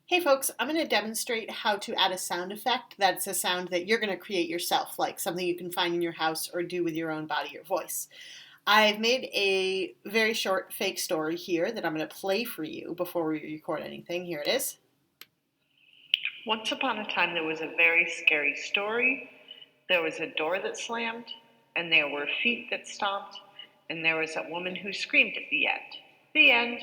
Hey folks, I'm going to demonstrate how to add a sound effect that's a sound that you're going to create yourself, like something you can find in your house or do with your own body or voice. I've made a very short fake story here that I'm going to play for you before we record anything. Here it is. Once upon a time, there was a very scary story. There was a door that slammed, and there were feet that stomped, and there was a woman who screamed at the end. The end.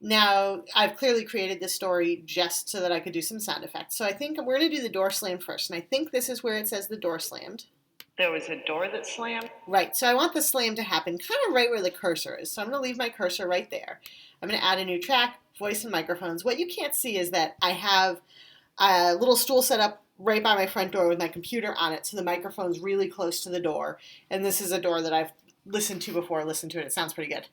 Now, I've clearly created this story just so that I could do some sound effects. So I think we're going to do the door slam first, and I think this is where it says the door slammed. There was a door that slammed. Right, so I want the slam to happen kind of right where the cursor is. So I'm going to leave my cursor right there. I'm going to add a new track, voice and microphones. What you can't see is that I have a little stool set up right by my front door with my computer on it, so the microphone's really close to the door. And this is a door that I've listened to before. I listened to it. It sounds pretty good.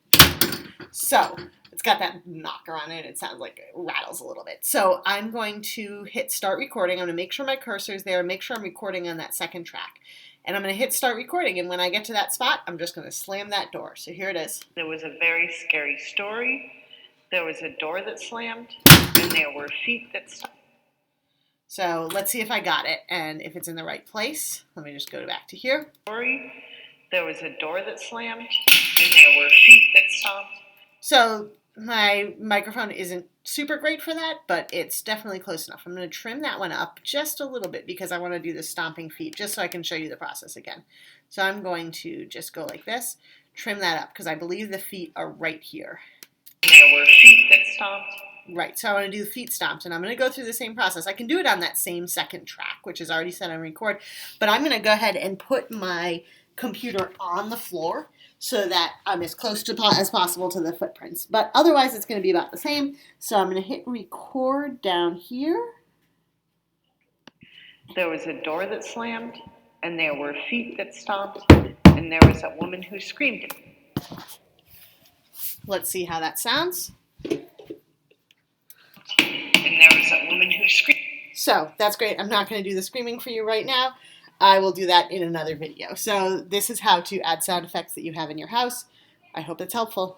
So it's got that knocker on it. It sounds like it rattles a little bit. So I'm going to hit start recording. I'm going to make sure my cursor is there and make sure I'm recording on that second track. And I'm going to hit start recording. And when I get to that spot, I'm just going to slam that door. So here it is. There was a very scary story. There was a door that slammed, and there were feet that stomped. So let's see if I got it and if it's in the right place. Let me just go back to here. There was a door that slammed, and there were feet that stomped. So my microphone isn't super great for that, but it's definitely close enough. I'm going to trim that one up just a little bit because I want to do the stomping feet just so I can show you the process again. So I'm going to just go like this, trim that up because I believe the feet are right here. There were feet that stomped. Right, so I want to do the feet stomps, and I'm going to go through the same process. I can do it on that same second track, which is already set on record, but I'm going to go ahead and put my computer on the floor so that I'm as close to as possible to the footprints. But otherwise, it's going to be about the same. So I'm going to hit record down here. There was a door that slammed, and there were feet that stomped, and there was a woman who screamed at me. Let's see how that sounds. And there was a woman who screamed. So that's great. I'm not going to do the screaming for you right now. I will do that in another video. So this is how to add sound effects that you have in your house. I hope it's helpful.